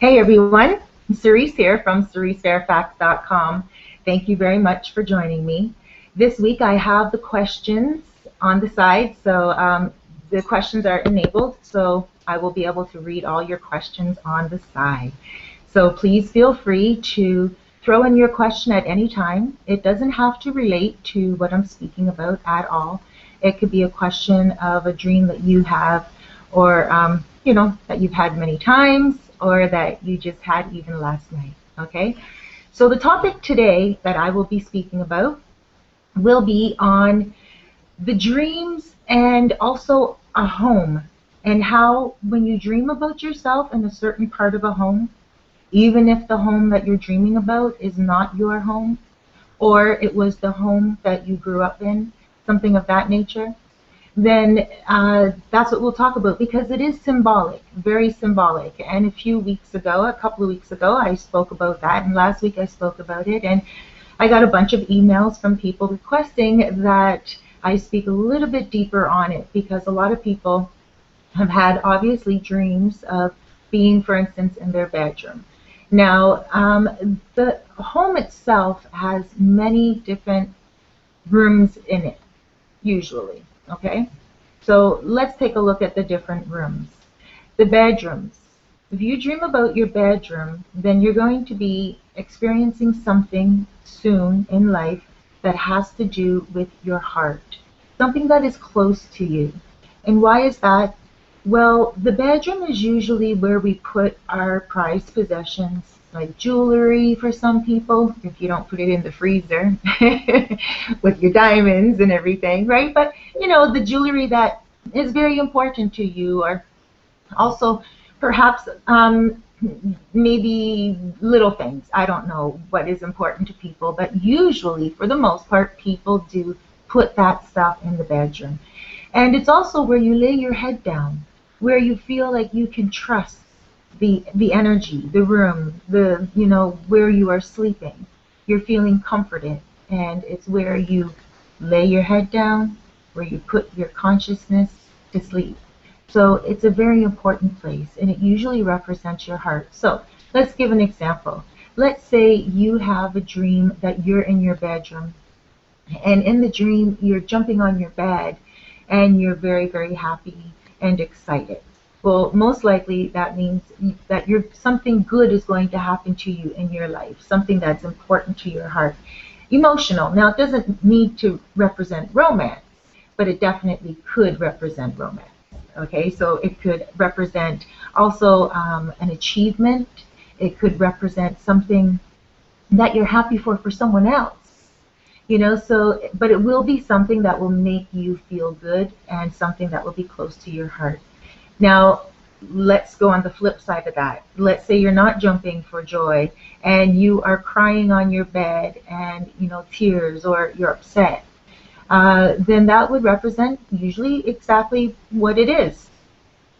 Hey everyone, Cerise here from CeriseFairfax.com. Thank you very much for joining me. This week I have the questions on the side, so the questions are enabled, so I will be able to read all your questions on the side. So please feel free to throw in your question at any time. It doesn't have to relate to what I'm speaking about at all. It could be a question of a dream that you have, or that you've had many times, or that you just had even last night. Okay, so the topic today that I will be speaking about will be on the dreams and also a home, and how when you dream about yourself in a certain part of a home, even if the home that you're dreaming about is not your home, or it was the home that you grew up in, something of that nature, then that's what we'll talk about, because it is symbolic, very symbolic. And a couple of weeks ago, I spoke about that, and last week I spoke about it, and I got a bunch of emails from people requesting that I speak a little bit deeper on it, because a lot of people have had, obviously, dreams of being, for instance, in their bedroom. Now, the home itself has many different rooms in it, usually. Okay, so let's take a look at the different rooms. The bedrooms. If you dream about your bedroom, then you're going to be experiencing something soon in life that has to do with your heart, something that is close to you. And why is that? Well, the bedroom is usually where we put our prized possessions, like jewelry for some people, if you don't put it in the freezer with your diamonds and everything, right? But the jewelry that is very important to you, or also perhaps maybe little things. I don't know what is important to people, but usually, for the most part, people do put that stuff in the bedroom. And it's also where you lay your head down, where you feel like you can trust the energy, the room, where you are sleeping. You're feeling comforted, and it's where you lay your head down, where you put your consciousness to sleep. So it's a very important place, and it usually represents your heart. So let's give an example. Let's say you have a dream that you're in your bedroom, and in the dream you're jumping on your bed, and you're very, very happy and excited. Well, most likely that means that something good is going to happen to you in your life, something that's important to your heart. Emotional. Now, it doesn't need to represent romance, but it definitely could represent romance. Okay, so it could represent also an achievement. It could represent something that you're happy for someone else. But it will be something that will make you feel good, and something that will be close to your heart. Now, let's go on the flip side of that. Let's say you're not jumping for joy, and you are crying on your bed, and tears, or you're upset. Then that would represent usually exactly what it is.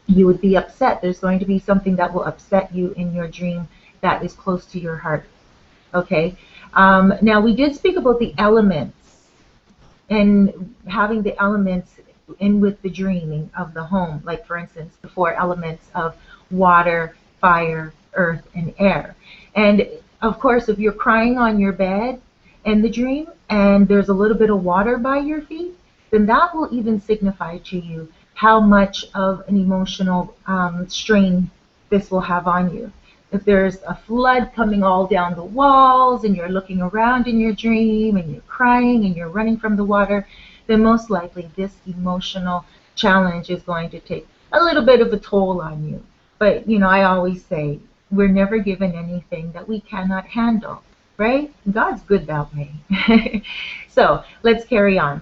You would be upset. There's going to be something that will upset you in your dream that is close to your heart. Okay. Now, we did speak about the elements, and having the elements in with the dreaming of the home, like for instance the 4 elements of water, fire, earth, and air. And of course, if you're crying on your bed in the dream, and there's a little bit of water by your feet, then that will even signify to you how much of an emotional strain this will have on you. If there's a flood coming all down the walls, and you're looking around in your dream, and you're crying, and you're running from the water, then most likely this emotional challenge is going to take a little bit of a toll on you. But, I always say, we're never given anything that we cannot handle, right? God's good that way. So let's carry on.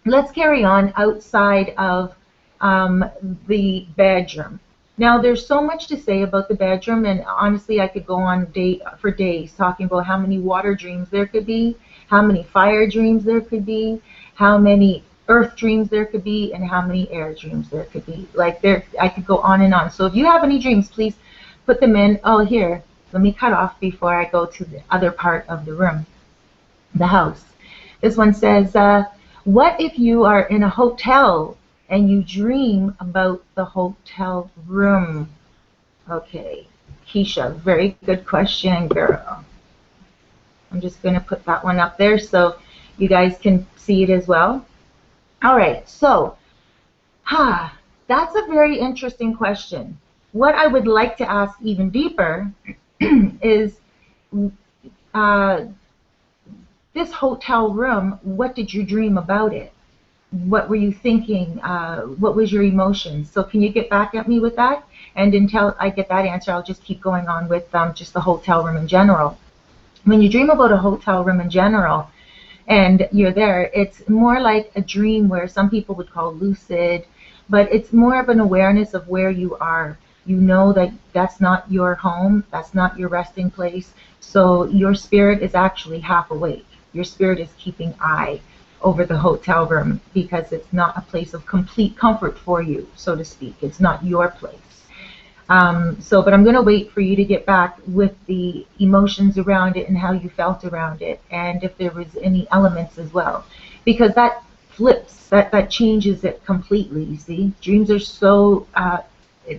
Let's carry on outside of the bedroom. Now, there's so much to say about the bedroom, and honestly, I could go on for days talking about how many water dreams there could be, how many fire dreams there could be, how many earth dreams there could be, and how many air dreams there could be. I could go on and on. So if you have any dreams, please put them in. Oh, here, let me cut off before I go to the other part of the room, the house. This one says, what if you are in a hotel and you dream about the hotel room? Okay, Keisha, very good question, girl. I'm just going to put that one up there so you guys can see it as well. All right, so, that's a very interesting question. What I would like to ask even deeper is uh, this hotel room, what did you dream about it? What were you thinking? What was your emotions? So can you get back at me with that? And until I get that answer, I'll just keep going on with just the hotel room in general. When you dream about a hotel room in general and you're there, it's more like a dream where some people would call lucid, but it's more of an awareness of where you are. You know that that's not your home, that's not your resting place. So your spirit is actually half awake. Your spirit is keeping eye over the hotel room because it's not a place of complete comfort for you, so to speak. It's not your place. But I'm going to wait for you to get back with the emotions around it and how you felt around it, and if there was any elements as well, because that flips, that changes it completely. You see, dreams are so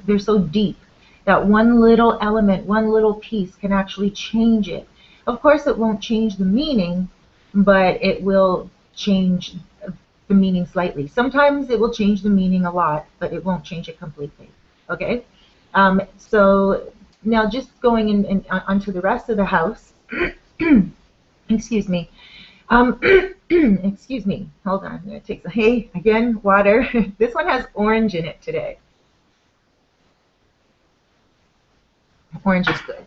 they're so deep that one little element, one little piece can actually change it. Of course, it won't change the meaning, but it will change the meaning slightly. Sometimes it will change the meaning a lot, but it won't change it completely. Okay? So now just going in onto the rest of the house. Excuse me. Excuse me. Hold on. I'm going to take some, hey, again, water. This one has orange in it today. Orange is good.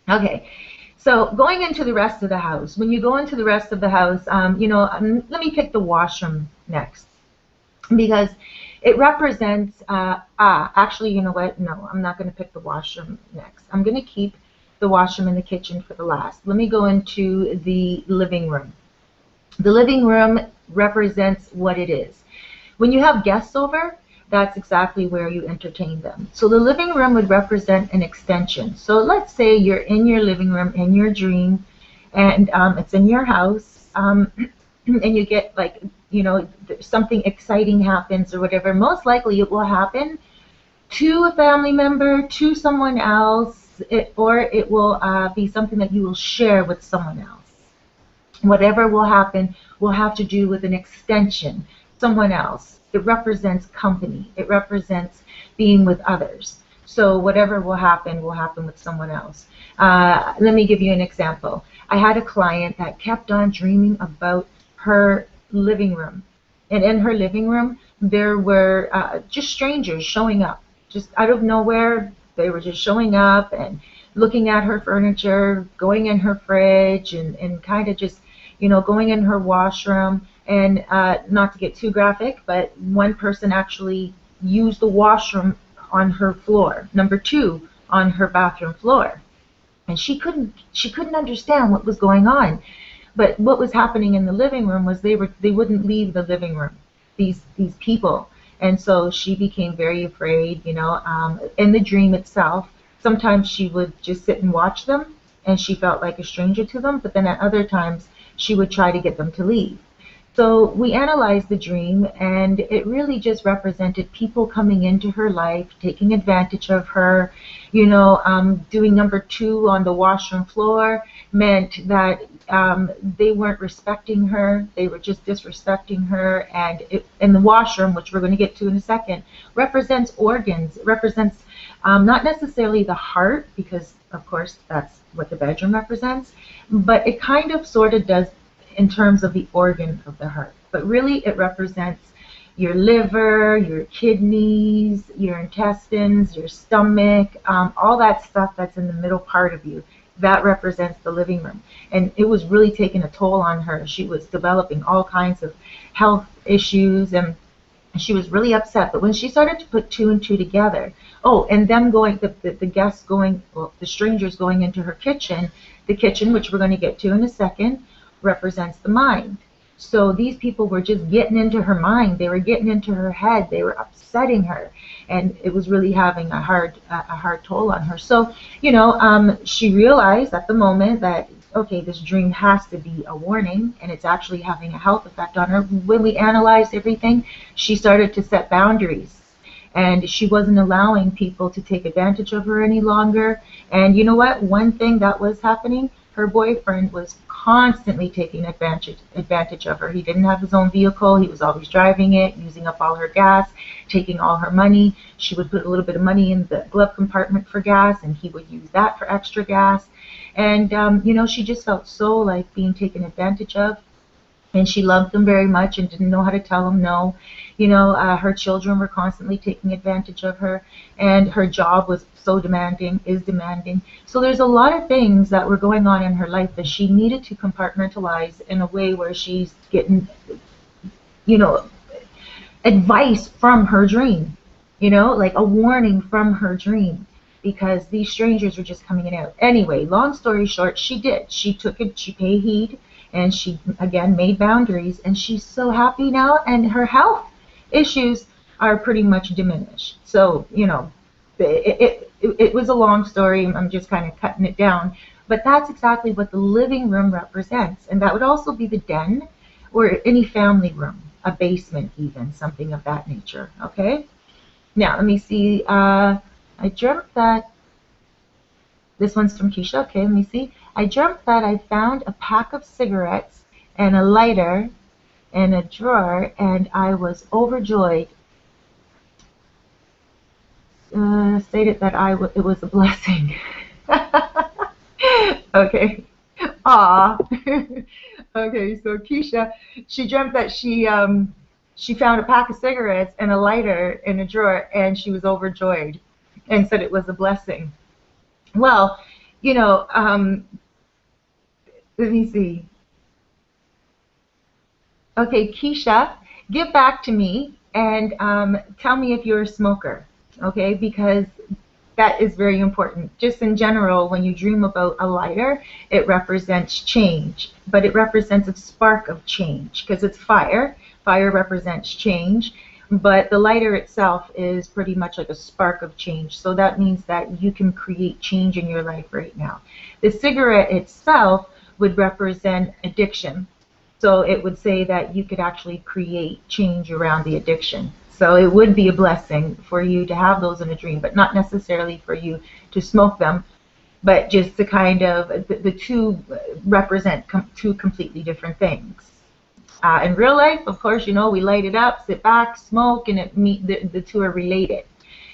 Okay. So going into the rest of the house, when you go into the rest of the house, let me pick the washroom next, because it represents, actually, you know what? No, I'm not going to pick the washroom next. I'm going to keep the washroom and the kitchen for the last. Let me go into the living room. The living room represents what it is. When you have guests over, that's exactly where you entertain them. So the living room would represent an extension. So let's say you're in your living room in your dream, and it's in your house, and you get like, something exciting happens or whatever. Most likely it will happen to a family member, to someone else, or it will be something that you will share with someone else. Whatever will happen will have to do with an extension, someone else. It represents company. It represents being with others. So whatever will happen with someone else. Let me give you an example. I had a client that kept on dreaming about her living room. And in her living room, there were just strangers showing up. Just out of nowhere, they were just showing up and looking at her furniture, going in her fridge, and kind of just, going in her washroom. And not to get too graphic, but one person actually used the washroom on her floor, number two on her bathroom floor. And she couldn't understand what was going on. But what was happening in the living room was they wouldn't leave the living room, these people. And so she became very afraid, in the dream itself. Sometimes she would just sit and watch them, and she felt like a stranger to them, but then at other times she would try to get them to leave. So we analyzed the dream, and it really just represented people coming into her life, taking advantage of her. Doing number two on the washroom floor meant that they weren't respecting her. They were just disrespecting her. And in the washroom, which we're going to get to in a second, represents organs. It represents not necessarily the heart, because, of course, that's what the bedroom represents, but it kind of sort of does in terms of the organ of the heart. But really it represents your liver, your kidneys, your intestines, your stomach, all that stuff that's in the middle part of you. That represents the living room. And it was really taking a toll on her. She was developing all kinds of health issues, and she was really upset. But when she started to put two and two together, and them going, the guests going, well, the strangers going into her kitchen, the kitchen, which we're going to get to in a second, represents the mind. So these people were just getting into her mind. They were getting into her head. They were upsetting her, and it was really having a hard toll on her. So, she realized at the moment that, okay, this dream has to be a warning, and it's actually having a health effect on her. When we analyzed everything, she started to set boundaries. and she wasn't allowing people to take advantage of her any longer. And you know what? One thing that was happening, her boyfriend was constantly taking advantage of her. He didn't have his own vehicle. He was always driving it, using up all her gas, taking all her money. She would put a little bit of money in the glove compartment for gas, and he would use that for extra gas. And, you know, she just felt so like being taken advantage of. And she loved them very much and didn't know how to tell them no. You know, her children were constantly taking advantage of her, and her job was so demanding, is demanding. So there's a lot of things that were going on in her life that she needed to compartmentalize in a way where she's getting, you know, advice from her dream, you know, like a warning from her dream, because these strangers were just coming in and out. Anyway, long story short, she did. She took it, she paid heed, and she, again, made boundaries, and she's so happy now, and her health issues are pretty much diminished. So, you know, it was a long story. I'm just kind of cutting it down. But that's exactly what the living room represents. And that would also be the den or any family room, a basement even, something of that nature. Okay? Now, let me see. I dreamt that, this one's from Keisha. Okay, let me see. I dreamt that I found a pack of cigarettes and a lighter in a drawer, and I was overjoyed. Stated that it was a blessing. Okay. Aw. Okay, so Keisha, she dreamt that she found a pack of cigarettes and a lighter in a drawer, and she was overjoyed and said it was a blessing. Well, you know, let me see. Okay, Keisha, get back to me and tell me if you're a smoker, okay? Because that is very important. Just in general, when you dream about a lighter, it represents change, but it represents a spark of change because it's fire. Fire represents change, but the lighter itself is pretty much like a spark of change. So that means that you can create change in your life right now. The cigarette itself would represent addiction. So it would say that you could actually create change around the addiction. So it would be a blessing for you to have those in a dream, but not necessarily for you to smoke them, but just to kind of, the two represent two completely different things. In real life, of course, you know, we light it up, sit back, smoke, and the two are related,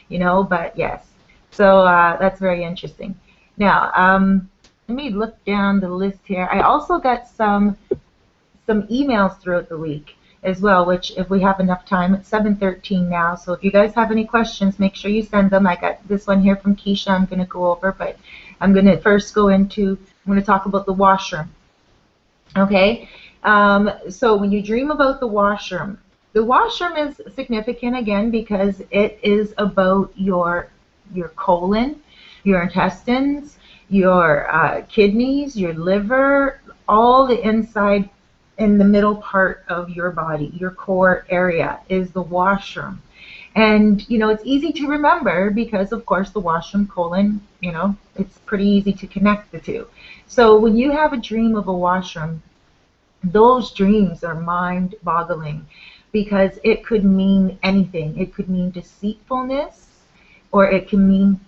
you know, but yes. So that's very interesting. Now, let me look down the list here. I also got some emails throughout the week as well, which if we have enough time, it's 7:13 now, so if you guys have any questions, make sure you send them. I got this one here from Keisha I'm going to go over, but I'm going to first I'm going to talk about the washroom. Okay, so when you dream about the washroom is significant again because it is about your colon, your intestines, your kidneys, your liver, all the inside in the middle part of your body, your core area is the washroom. And, you know, it's easy to remember because, of course, the washroom, colon, you know, it's pretty easy to connect the two. So when you have a dream of a washroom, those dreams are mind-boggling because it could mean anything. It could mean deceitfulness or it can mean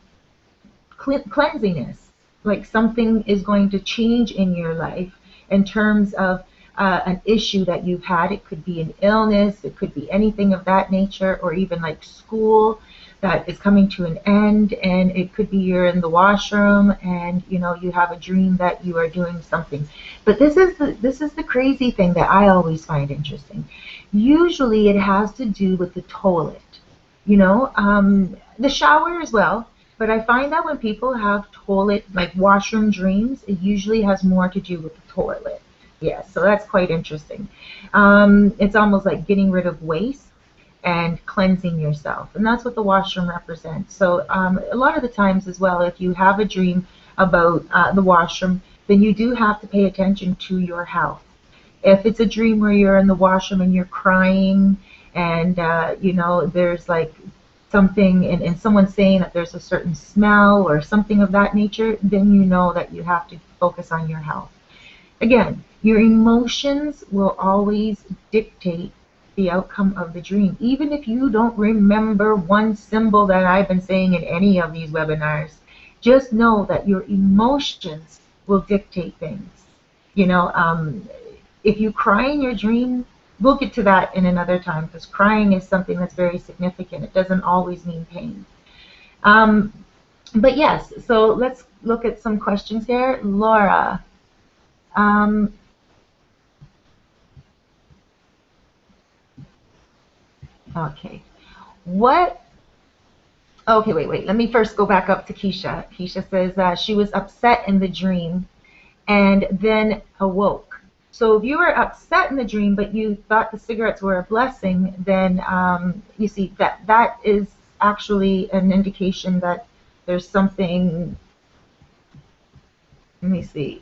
cleansiness, like something is going to change in your life in terms of an issue that you've had. It could be an illness, it could be anything of that nature, or even like school that is coming to an end, and it could be you're in the washroom and you know you have a dream that you are doing something. But this is the crazy thing that I always find interesting. Usually it has to do with the toilet, you know, the shower as well. But I find that when people have toilet, like washroom dreams, it usually has more to do with the toilet. Yeah, so that's quite interesting. It's almost like getting rid of waste and cleansing yourself, and that's what the washroom represents. So a lot of the times as well, if you have a dream about the washroom, then you do have to pay attention to your health. If it's a dream where you're in the washroom and you're crying and you know there's like something and someone's saying that there's a certain smell or something of that nature, then you know that you have to focus on your health. Again, your emotions will always dictate the outcome of the dream. Even if you don't remember one symbol that I've been saying in any of these webinars, just know that your emotions will dictate things. You know, if you cry in your dream, we'll get to that in another time, because crying is something that's very significant. It doesn't always mean pain. But yes, so let's look at some questions here. Laura. Okay. Okay, wait. Let me first go back up to Keisha. Keisha says she was upset in the dream and then awoke. So if you were upset in the dream, but you thought the cigarettes were a blessing, then you see that is actually an indication that there's something. Let me see.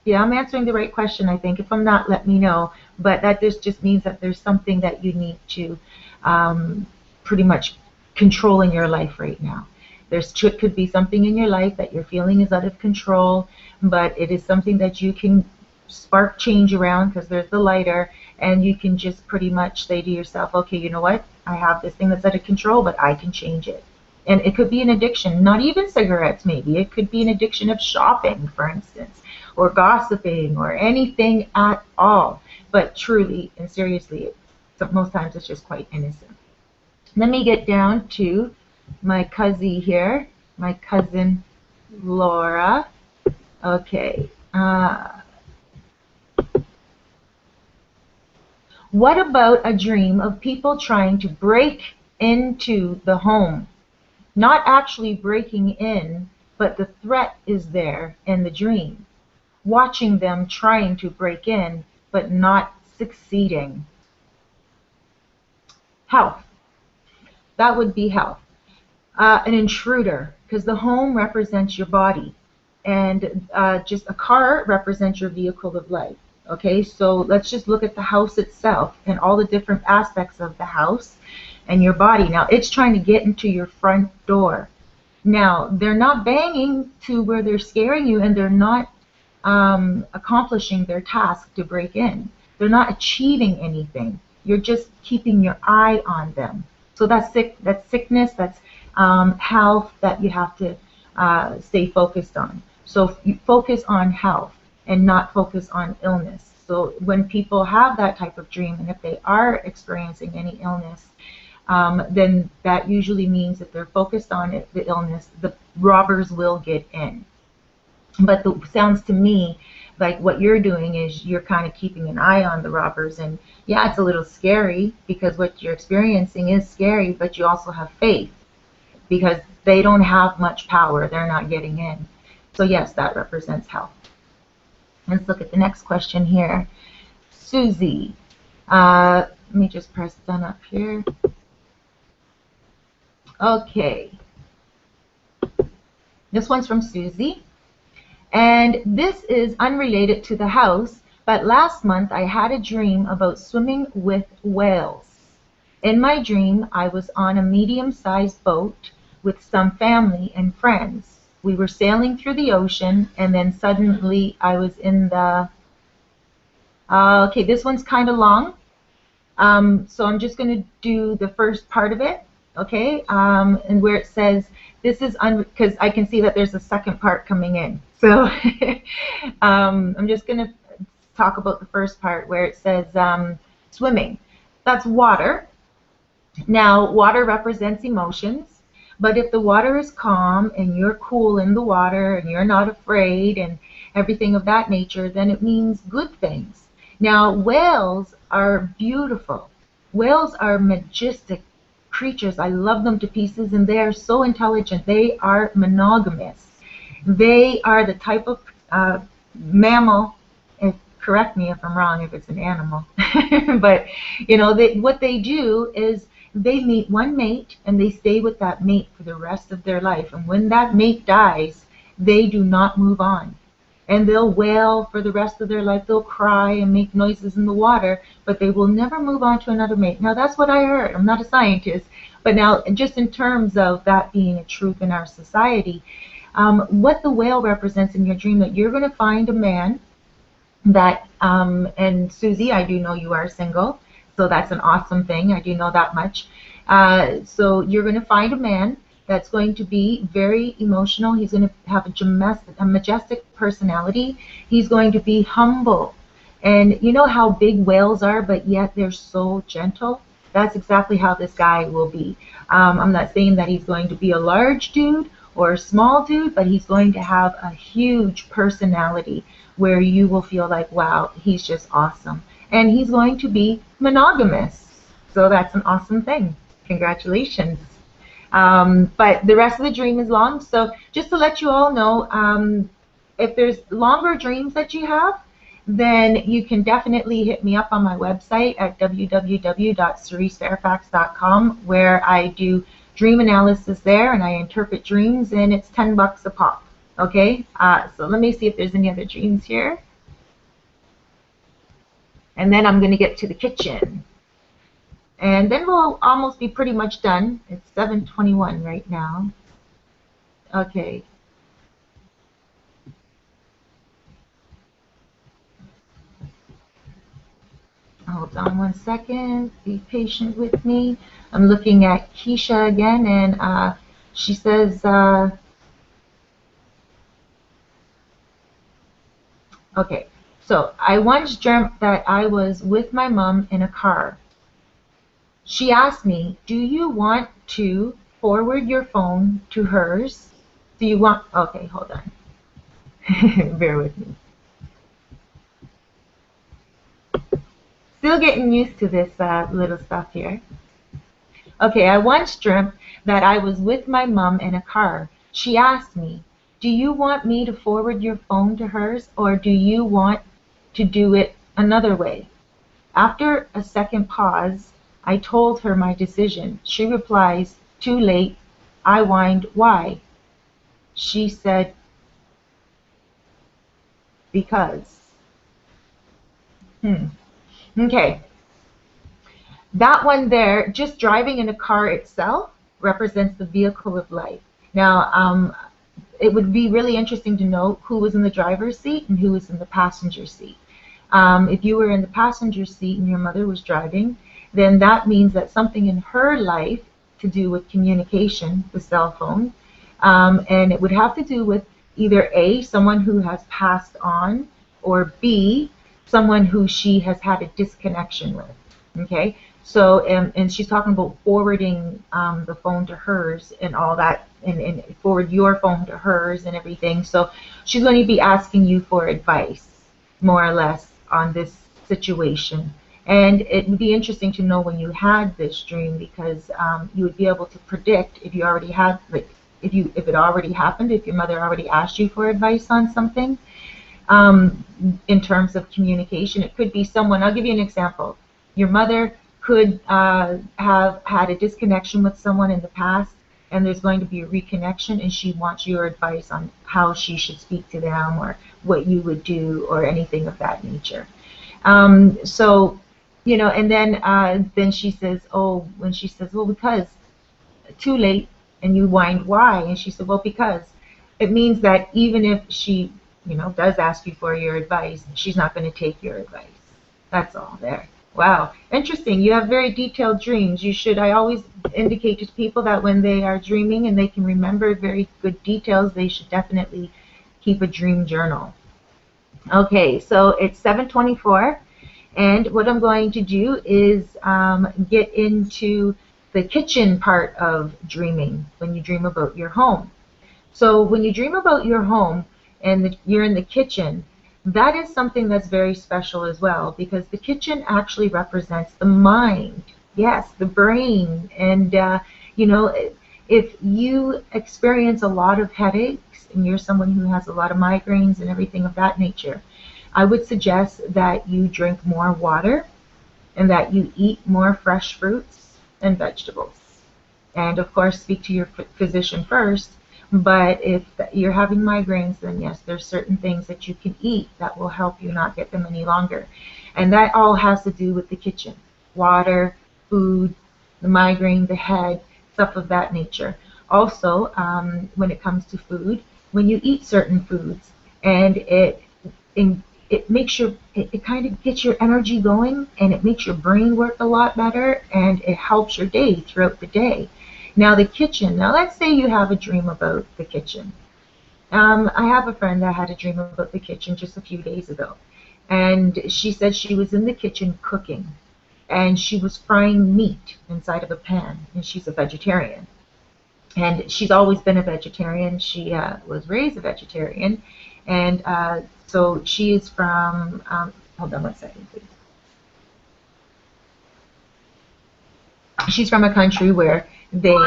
Yeah, I'm answering the right question, I think. If I'm not, let me know. But that just means that there's something that you need to pretty much control in your life right now. Could be something in your life that you're feeling is out of control, but it is something that you can spark change around, because there's the lighter, and you can just pretty much say to yourself, okay, you know what? I have this thing that's out of control, but I can change it. And it could be an addiction, not even cigarettes maybe. It could be an addiction of shopping, for instance, or gossiping, or anything at all. But truly and seriously, most times it's just quite innocent. Let me get down to my cousin here, my cousin Laura. Okay. What about a dream of people trying to break into the home? Not actually breaking in, but the threat is there in the dream. Watching them trying to break in, but not succeeding. Health. That would be health. An intruder, because the home represents your body, and just a car represents your vehicle of life. Okay, so let's just look at the house itself and all the different aspects of the house and your body. Now, it's trying to get into your front door. Now, they're not banging to where they're scaring you, and they're not accomplishing their task to break in. They're not achieving anything. You're just keeping your eye on them. So that's sickness, that's health that you have to stay focused on. So you focus on health and not focus on illness. So when people have that type of dream, and if they are experiencing any illness, then that usually means that they're focused on it, the illness, the robbers will get in. But it sounds to me like what you're doing is you're kind of keeping an eye on the robbers. And yeah, it's a little scary, because what you're experiencing is scary, but you also have faith, because they don't have much power. They're not getting in. So yes, that represents health. Let's look at the next question here. Susie. Let me just press done up here. Okay. This one's from Susie. And this is unrelated to the house, but last month I had a dream about swimming with whales. In my dream, I was on a medium-sized boat with some family and friends. We were sailing through the ocean, and then suddenly I was in the... okay, this one's kind of long, so I'm just going to do the first part of it, okay, and where it says, this is, because I can see that there's a second part coming in. So I'm just going to talk about the first part where it says swimming. That's water. Now, water represents emotions. But if the water is calm and you're cool in the water and you're not afraid and everything of that nature, then it means good things. Now, whales are beautiful. Whales are majestic creatures. I love them to pieces, and they are so intelligent. They are monogamous. They are the type of mammal, correct me if I'm wrong if it's an animal, but you know, what they do is they meet one mate and they stay with that mate for the rest of their life. And when that mate dies, they do not move on. And they'll wail for the rest of their life. They'll cry and make noises in the water, but they will never move on to another mate. Now, that's what I heard. I'm not a scientist. But now, just in terms of that being a truth in our society, what the whale represents in your dream, that you're going to find a man that, and Susie, I do know you are single, So that's an awesome thing. I do know that much. So you're going to find a man that's going to be very emotional. He's going to have a majestic personality. He's going to be humble. And you know how big whales are, but yet they're so gentle? That's exactly how this guy will be. I'm not saying that he's going to be a large dude or a small dude, but he's going to have a huge personality where you will feel like, wow, he's just awesome. And he's going to be monogamous. So that's an awesome thing. Congratulations. But the rest of the dream is long. So just to let you all know, if there's longer dreams that you have, then you can definitely hit me up on my website at www.cerisefairfax.com, where I do dream analysis there and I interpret dreams, and it's $10 a pop. Okay, so let me see if there's any other dreams here. And then I'm going to get to the kitchen. And then we'll almost be pretty much done. It's 7:21 right now. Okay. Hold on one second. Be patient with me. I'm looking at Keisha again, and she says, okay, so I once dreamt that I was with my mom in a car. She asked me, do you want to forward your phone to hers? Do you want, okay, hold on. Bear with me. Still getting used to this little stuff here. Okay, I once dreamt that I was with my mom in a car. She asked me, do you want me to forward your phone to hers, or do you want to do it another way? After a second pause, I told her my decision. She replies, too late. I whined, why? She said, because. Okay. That one there, just driving in a car itself, represents the vehicle of life. Now, it would be really interesting to know who was in the driver's seat and who was in the passenger seat. If you were in the passenger seat and your mother was driving, then that means that something in her life to do with communication, the cell phone, and it would have to do with either A, someone who has passed on, or B, someone who she has had a disconnection with. Okay, so and she's talking about forwarding the phone to hers and all that, and forward your phone to hers and everything. So she's going to be asking you for advice, more or less, on this situation. And it would be interesting to know when you had this dream, because you would be able to predict if you already had, like, if it already happened, if your mother already asked you for advice on something. In terms of communication, it could be someone. I'll give you an example. Your mother could have had a disconnection with someone in the past, and there's going to be a reconnection, and she wants your advice on how she should speak to them, or what you would do, or anything of that nature. So, you know, and then she says, oh, when she says, well, because, too late, and you whined, why? And she said, well, because. It means that even if she, you know, does ask you for your advice, she's not going to take your advice. That's all there. Wow, interesting. You have very detailed dreams. You should, I always indicate to people that when they are dreaming and they can remember very good details, they should definitely keep a dream journal. Okay, so it's 7:24, and what I'm going to do is get into the kitchen part of dreaming when you dream about your home. So when you dream about your home and you're in the kitchen, that is something that's very special as well, because the kitchen actually represents the mind. Yes, the brain. And, you know, if you experience a lot of headaches and you're someone who has a lot of migraines and everything of that nature, I would suggest that you drink more water and that you eat more fresh fruits and vegetables. And, of course, speak to your physician first. But if you're having migraines, then yes, there's certain things that you can eat that will help you not get them any longer. And that all has to do with the kitchen. Water, food, the migraine, the head, stuff of that nature. Also, when it comes to food, when you eat certain foods and it it makes it kind of gets your energy going, and it makes your brain work a lot better, and it helps your day throughout the day. Now the kitchen, now let's say you have a dream about the kitchen. I have a friend that had a dream about the kitchen just a few days ago, and she said she was in the kitchen cooking, and she was frying meat inside of a pan, and she's a vegetarian. And she's always been a vegetarian. She was raised a vegetarian, and so she is from, hold on one second, please. She's from a country where they,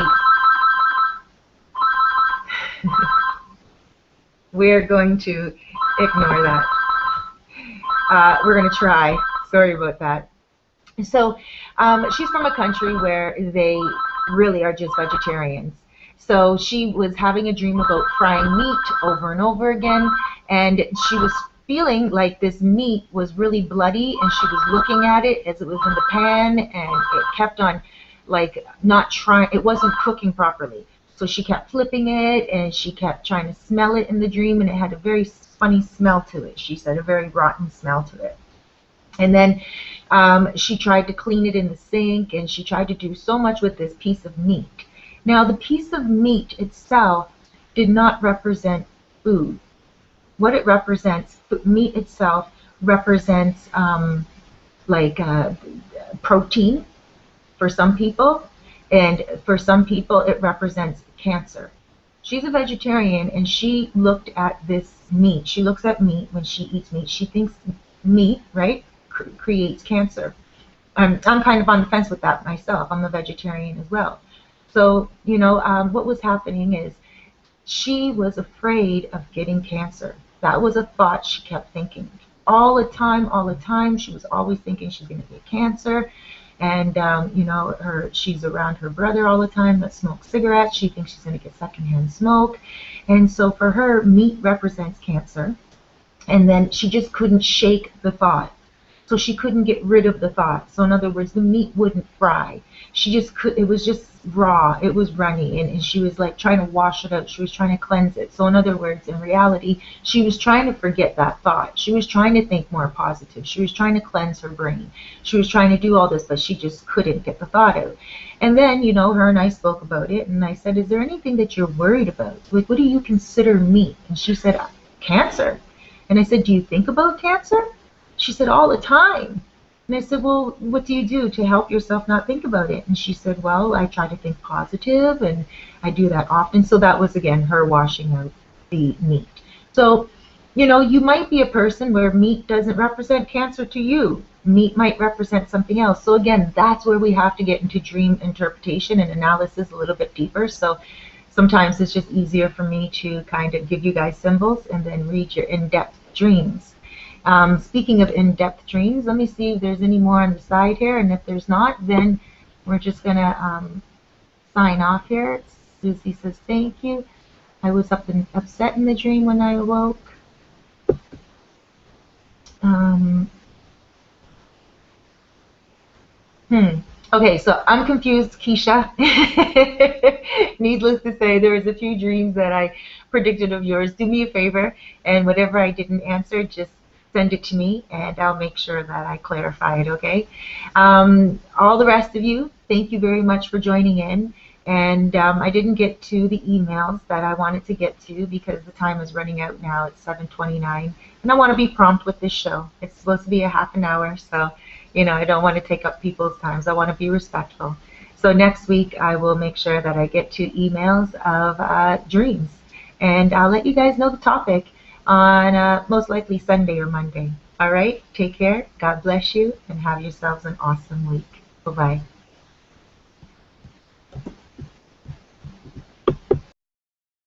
we're going to ignore that. We're going to try. Sorry about that. So she's from a country where they really are just vegetarians. So she was having a dream about frying meat over and over again, and she was feeling like this meat was really bloody, and she was looking at it as it was in the pan, and it kept on like not trying, it wasn't cooking properly. So she kept flipping it, and she kept trying to smell it in the dream, and it had a very funny smell to it. She said a very rotten smell to it. And then she tried to clean it in the sink, and she tried to do so much with this piece of meat. Now, the piece of meat itself did not represent food. What it represents, meat itself represents protein for some people, and for some people it represents cancer. She's a vegetarian, and she looked at this meat. She looks at meat when she eats meat. She thinks meat, right, creates cancer. I'm kind of on the fence with that myself. I'm a vegetarian as well. So, you know, what was happening is she was afraid of getting cancer. That was a thought she kept thinking. All the time, she was always thinking she's going to get cancer. And, you know, she's around her brother all the time that smokes cigarettes. She thinks she's going to get secondhand smoke. And so for her, meat represents cancer. And then she just couldn't shake the thought. So she couldn't get rid of the thought. So in other words, the meat wouldn't fry. She just could, it was just raw, it was runny, and she was like trying to wash it out. She was trying to cleanse it. So in other words, in reality, she was trying to forget that thought. She was trying to think more positive. She was trying to cleanse her brain. She was trying to do all this, but she just couldn't get the thought out. And then, you know, her and I spoke about it, and I said, is there anything that you're worried about? Like, what do you consider meat? And she said, cancer. And I said, do you think about cancer? She said, all the time. And I said, well, what do you do to help yourself not think about it? And she said, well, I try to think positive, and I do that often. So that was, again, her washing out the meat. So, you know, you might be a person where meat doesn't represent cancer to you. Meat might represent something else. So, again, that's where we have to get into dream interpretation and analysis a little bit deeper. So sometimes it's just easier for me to kind of give you guys symbols and then read your in-depth dreams. Speaking of in-depth dreams, let me see if there's any more on the side here, and if there's not, then we're just going to sign off here. Susie says, thank you. I was upset in the dream when I awoke. Okay, so I'm confused, Keisha. Needless to say, there was a few dreams that I predicted of yours. Do me a favor, and whatever I didn't answer, just send it to me, and I'll make sure that I clarify it, okay? All the rest of you, thank you very much for joining in. And I didn't get to the emails that I wanted to get to because the time is running out now. It's 7:29, and I want to be prompt with this show. It's supposed to be a half an hour, so, you know, I don't want to take up people's times. I want to be respectful. So next week, I will make sure that I get to emails of dreams, and I'll let you guys know the topic on most likely Sunday or Monday. All right, take care, God bless you, and have yourselves an awesome week. Bye-bye.